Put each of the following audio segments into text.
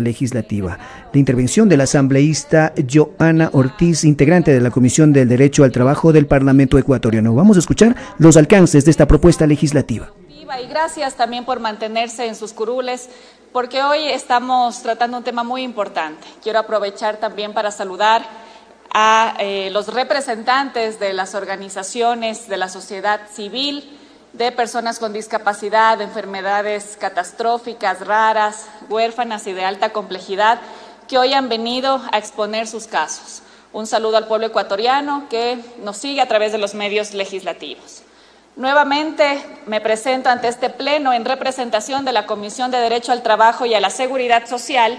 legislativa. La intervención de la asambleísta Joana Ortiz, integrante de la Comisión del Derecho al Trabajo del Parlamento ecuatoriano. Vamos a escuchar los alcances de esta propuesta legislativa. Y gracias también por mantenerse en sus curules, porque hoy estamos tratando un tema muy importante. Quiero aprovechar también para saludar a los representantes de las organizaciones de la sociedad civil, de personas con discapacidad, de enfermedades catastróficas, raras, huérfanas y de alta complejidad, que hoy han venido a exponer sus casos. Un saludo al pueblo ecuatoriano que nos sigue a través de los medios legislativos. Nuevamente me presento ante este pleno en representación de la Comisión de Derecho al Trabajo y a la Seguridad Social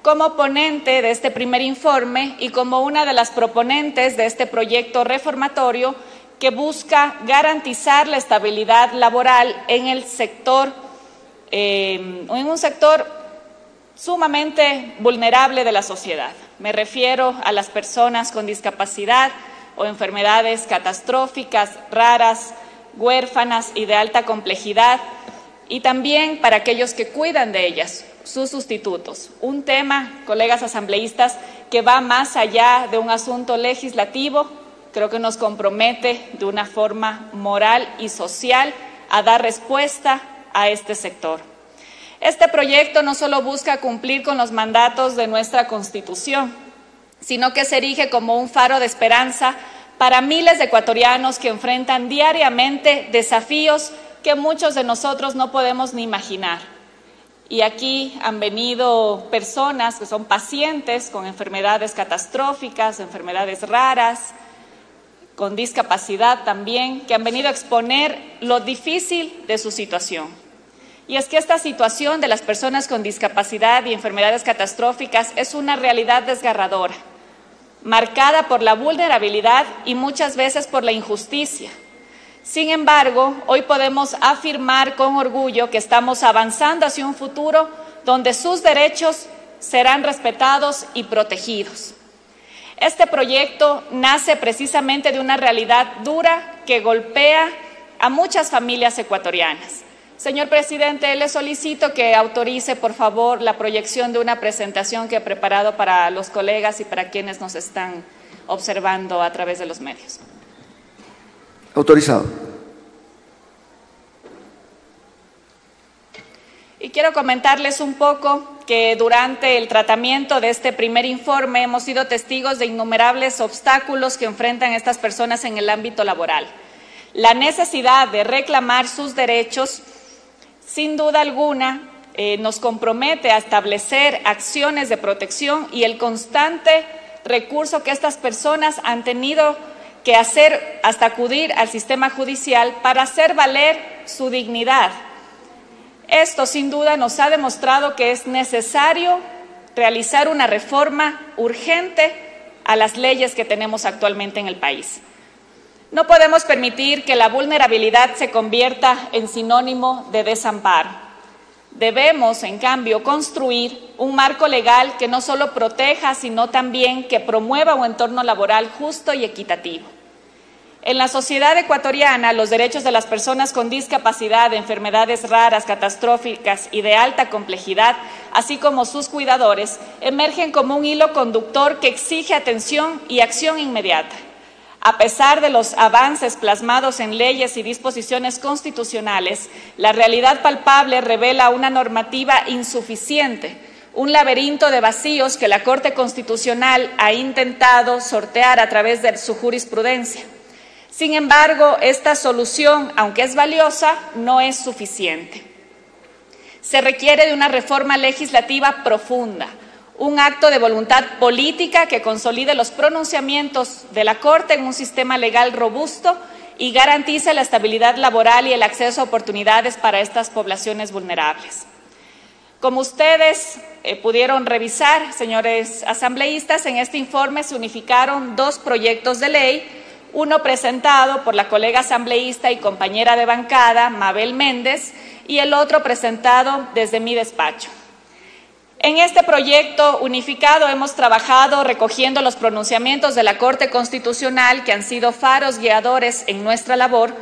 como ponente de este primer informe y como una de las proponentes de este proyecto reformatorio que busca garantizar la estabilidad laboral en el sector, en un sector sumamente vulnerable de la sociedad. Me refiero a las personas con discapacidad o enfermedades catastróficas, raras, huérfanas y de alta complejidad, y también para aquellos que cuidan de ellas, sus sustitutos. Un tema, colegas asambleístas, que va más allá de un asunto legislativo. Creo que nos compromete de una forma moral y social a dar respuesta a este sector. Este proyecto no solo busca cumplir con los mandatos de nuestra Constitución, sino que se erige como un faro de esperanza para miles de ecuatorianos que enfrentan diariamente desafíos que muchos de nosotros no podemos ni imaginar. Y aquí han venido personas que son pacientes con enfermedades catastróficas, enfermedades raras, con discapacidad también, que han venido a exponer lo difícil de su situación. Y es que esta situación de las personas con discapacidad y enfermedades catastróficas es una realidad desgarradora, marcada por la vulnerabilidad y muchas veces por la injusticia. Sin embargo, hoy podemos afirmar con orgullo que estamos avanzando hacia un futuro donde sus derechos serán respetados y protegidos. Este proyecto nace precisamente de una realidad dura que golpea a muchas familias ecuatorianas. Señor presidente, le solicito que autorice, por favor, la proyección de una presentación que he preparado para los colegas y para quienes nos están observando a través de los medios. Autorizado. Y quiero comentarles un poco que durante el tratamiento de este primer informe hemos sido testigos de innumerables obstáculos que enfrentan estas personas en el ámbito laboral. La necesidad de reclamar sus derechos, sin duda alguna, nos compromete a establecer acciones de protección y el constante recurso que estas personas han tenido que hacer hasta acudir al sistema judicial para hacer valer su dignidad. Esto, sin duda, nos ha demostrado que es necesario realizar una reforma urgente a las leyes que tenemos actualmente en el país. No podemos permitir que la vulnerabilidad se convierta en sinónimo de desamparo. Debemos, en cambio, construir un marco legal que no solo proteja, sino también que promueva un entorno laboral justo y equitativo. En la sociedad ecuatoriana, los derechos de las personas con discapacidad, de enfermedades raras, catastróficas y de alta complejidad, así como sus cuidadores, emergen como un hilo conductor que exige atención y acción inmediata. A pesar de los avances plasmados en leyes y disposiciones constitucionales, la realidad palpable revela una normativa insuficiente, un laberinto de vacíos que la Corte Constitucional ha intentado sortear a través de su jurisprudencia. Sin embargo, esta solución, aunque es valiosa, no es suficiente. Se requiere de una reforma legislativa profunda, un acto de voluntad política que consolide los pronunciamientos de la Corte en un sistema legal robusto y garantice la estabilidad laboral y el acceso a oportunidades para estas poblaciones vulnerables. Como ustedes pudieron revisar, señores asambleístas, en este informe se unificaron dos proyectos de ley, uno presentado por la colega asambleísta y compañera de bancada, Mabel Méndez, y el otro presentado desde mi despacho. En este proyecto unificado hemos trabajado recogiendo los pronunciamientos de la Corte Constitucional que han sido faros guiadores en nuestra labor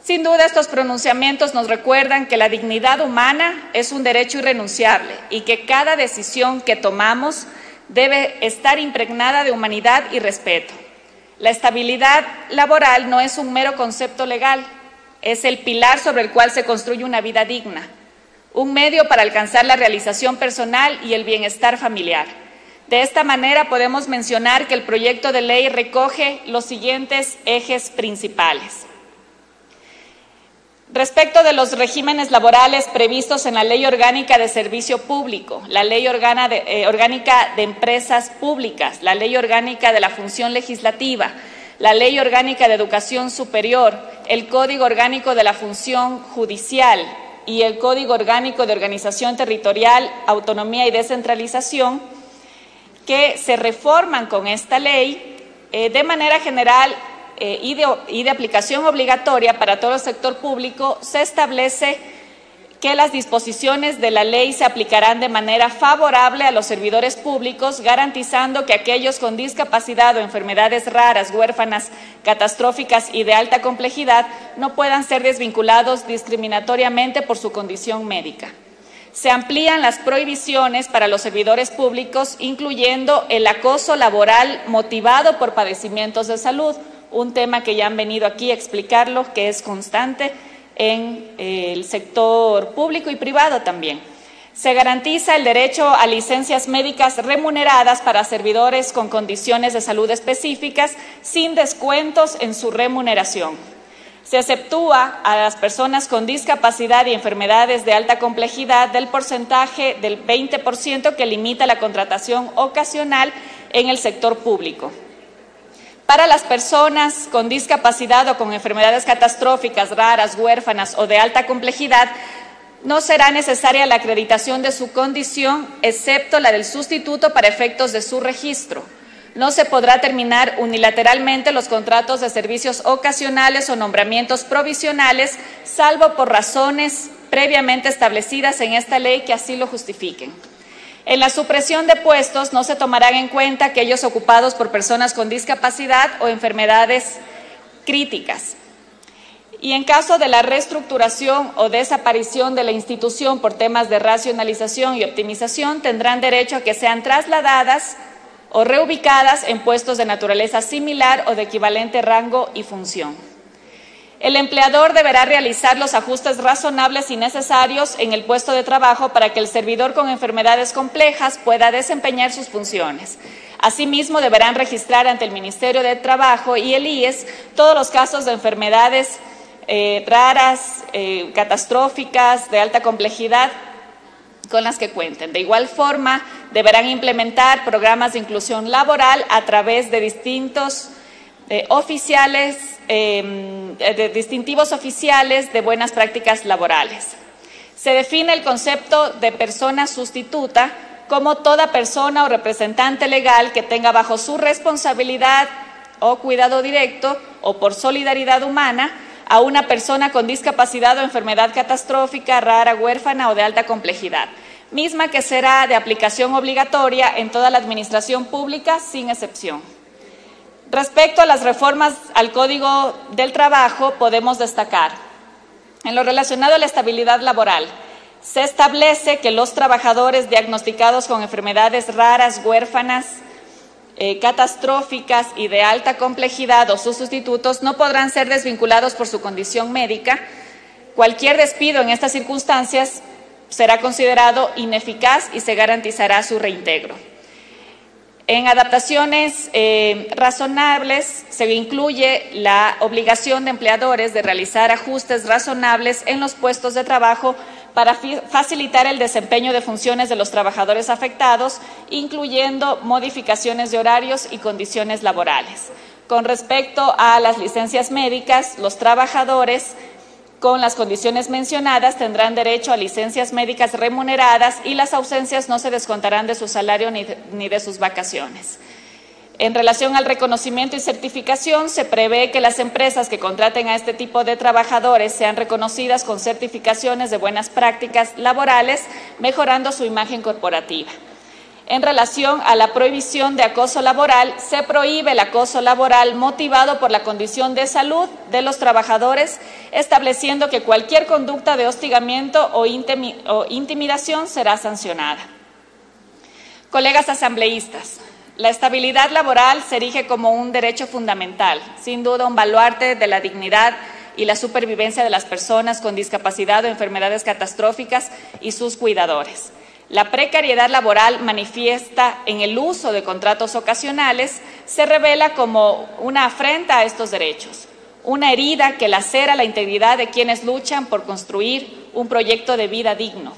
Sin duda, estos pronunciamientos nos recuerdan que la dignidad humana es un derecho irrenunciable y que cada decisión que tomamos debe estar impregnada de humanidad y respeto. La estabilidad laboral no es un mero concepto legal, es el pilar sobre el cual se construye una vida digna, un medio para alcanzar la realización personal y el bienestar familiar. De esta manera podemos mencionar que el proyecto de ley recoge los siguientes ejes principales. Respecto de los regímenes laborales previstos en la Ley Orgánica de Servicio Público, la Ley Orgánica de Empresas Públicas, la Ley Orgánica de la Función Legislativa, la Ley Orgánica de Educación Superior, el Código Orgánico de la Función Judicial y el Código Orgánico de Organización Territorial, Autonomía y Descentralización, que se reforman con esta ley de manera general y de aplicación obligatoria para todo el sector público, se establece que las disposiciones de la ley se aplicarán de manera favorable a los servidores públicos, garantizando que aquellos con discapacidad o enfermedades raras, huérfanas, catastróficas y de alta complejidad no puedan ser desvinculados discriminatoriamente por su condición médica. Se amplían las prohibiciones para los servidores públicos, incluyendo el acoso laboral motivado por padecimientos de salud, un tema que ya han venido aquí a explicarlo, que es constante en el sector público y privado también. Se garantiza el derecho a licencias médicas remuneradas para servidores con condiciones de salud específicas, sin descuentos en su remuneración. Se exceptúa a las personas con discapacidad y enfermedades de alta complejidad del porcentaje del 20% que limita la contratación ocasional en el sector público. Para las personas con discapacidad o con enfermedades catastróficas, raras, huérfanas o de alta complejidad, no será necesaria la acreditación de su condición, excepto la del sustituto para efectos de su registro. No se podrá terminar unilateralmente los contratos de servicios ocasionales o nombramientos provisionales, salvo por razones previamente establecidas en esta ley que así lo justifiquen. En la supresión de puestos no se tomarán en cuenta aquellos ocupados por personas con discapacidad o enfermedades críticas. Y en caso de la reestructuración o desaparición de la institución por temas de racionalización y optimización, tendrán derecho a que sean trasladadas o reubicadas en puestos de naturaleza similar o de equivalente rango y función. El empleador deberá realizar los ajustes razonables y necesarios en el puesto de trabajo para que el servidor con enfermedades complejas pueda desempeñar sus funciones. Asimismo, deberán registrar ante el Ministerio de Trabajo y el IES todos los casos de enfermedades raras, catastróficas, de alta complejidad, con las que cuenten. De igual forma, deberán implementar programas de inclusión laboral a través de distintivos oficiales de buenas prácticas laborales. Se define el concepto de persona sustituta como toda persona o representante legal que tenga bajo su responsabilidad o cuidado directo o por solidaridad humana a una persona con discapacidad o enfermedad catastrófica, rara, huérfana o de alta complejidad, misma que será de aplicación obligatoria en toda la administración pública sin excepción. Respecto a las reformas al Código del Trabajo, podemos destacar, en lo relacionado a la estabilidad laboral, se establece que los trabajadores diagnosticados con enfermedades raras, huérfanas, catastróficas y de alta complejidad o sus sustitutos no podrán ser desvinculados por su condición médica. Cualquier despido en estas circunstancias será considerado ineficaz y se garantizará su reintegro. En adaptaciones razonables se incluye la obligación de empleadores de realizar ajustes razonables en los puestos de trabajo para facilitar el desempeño de funciones de los trabajadores afectados, incluyendo modificaciones de horarios y condiciones laborales. Con respecto a las licencias médicas, los trabajadores con las condiciones mencionadas tendrán derecho a licencias médicas remuneradas y las ausencias no se descontarán de su salario ni de sus vacaciones. En relación al reconocimiento y certificación, se prevé que las empresas que contraten a este tipo de trabajadores sean reconocidas con certificaciones de buenas prácticas laborales, mejorando su imagen corporativa. En relación a la prohibición de acoso laboral, se prohíbe el acoso laboral motivado por la condición de salud de los trabajadores estableciendo que cualquier conducta de hostigamiento o intimidación será sancionada. Colegas asambleístas, la estabilidad laboral se erige como un derecho fundamental, sin duda un baluarte de la dignidad y la supervivencia de las personas con discapacidad o enfermedades catastróficas y sus cuidadores. La precariedad laboral manifiesta en el uso de contratos ocasionales se revela como una afrenta a estos derechos, una herida que lacera la integridad de quienes luchan por construir un proyecto de vida digno.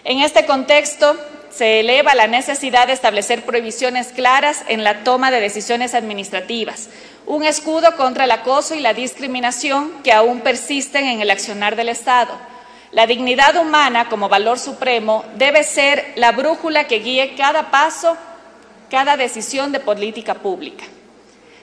En este contexto, se eleva la necesidad de establecer prohibiciones claras en la toma de decisiones administrativas, un escudo contra el acoso y la discriminación que aún persisten en el accionar del Estado. La dignidad humana como valor supremo debe ser la brújula que guíe cada paso, cada decisión de política pública.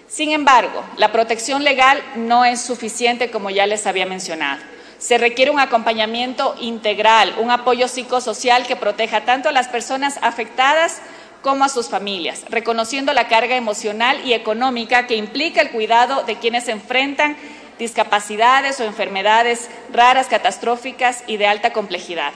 Sin embargo, la protección legal no es suficiente, como ya les había mencionado. Se requiere un acompañamiento integral, un apoyo psicosocial que proteja tanto a las personas afectadas como a sus familias, reconociendo la carga emocional y económica que implica el cuidado de quienes enfrentan discapacidades o enfermedades raras, catastróficas y de alta complejidad.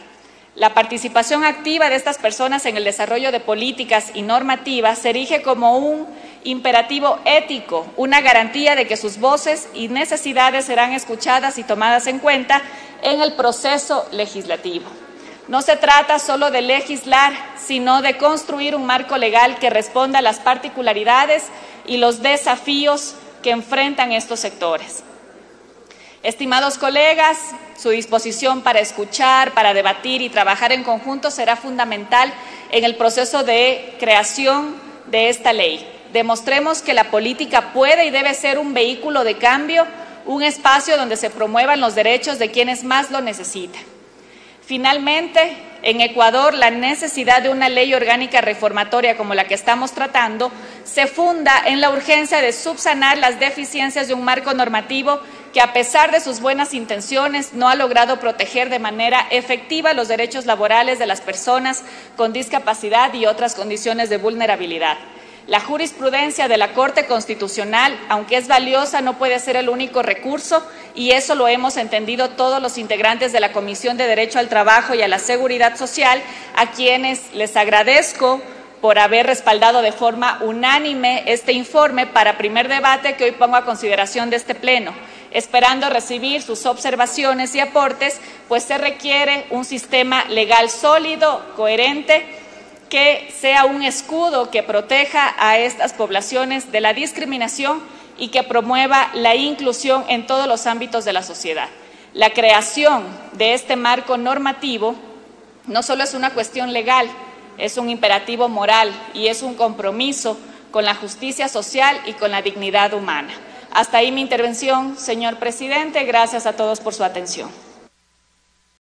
La participación activa de estas personas en el desarrollo de políticas y normativas se erige como un imperativo ético, una garantía de que sus voces y necesidades serán escuchadas y tomadas en cuenta en el proceso legislativo. No se trata solo de legislar, sino de construir un marco legal que responda a las particularidades y los desafíos que enfrentan estos sectores. Estimados colegas, su disposición para escuchar, para debatir y trabajar en conjunto será fundamental en el proceso de creación de esta ley. Demostremos que la política puede y debe ser un vehículo de cambio, un espacio donde se promuevan los derechos de quienes más lo necesitan. Finalmente, en Ecuador, la necesidad de una ley orgánica reformatoria como la que estamos tratando se funda en la urgencia de subsanar las deficiencias de un marco normativo que, a pesar de sus buenas intenciones, no ha logrado proteger de manera efectiva los derechos laborales de las personas con discapacidad y otras condiciones de vulnerabilidad. La jurisprudencia de la Corte Constitucional, aunque es valiosa, no puede ser el único recurso, y eso lo hemos entendido todos los integrantes de la Comisión de Derecho al Trabajo y a la Seguridad Social, a quienes les agradezco por haber respaldado de forma unánime este informe para primer debate que hoy pongo a consideración de este Pleno. Esperando recibir sus observaciones y aportes, pues se requiere un sistema legal sólido, coherente, que sea un escudo que proteja a estas poblaciones de la discriminación y que promueva la inclusión en todos los ámbitos de la sociedad. La creación de este marco normativo no solo es una cuestión legal, es un imperativo moral y es un compromiso con la justicia social y con la dignidad humana. Hasta ahí mi intervención, señor presidente. Gracias a todos por su atención.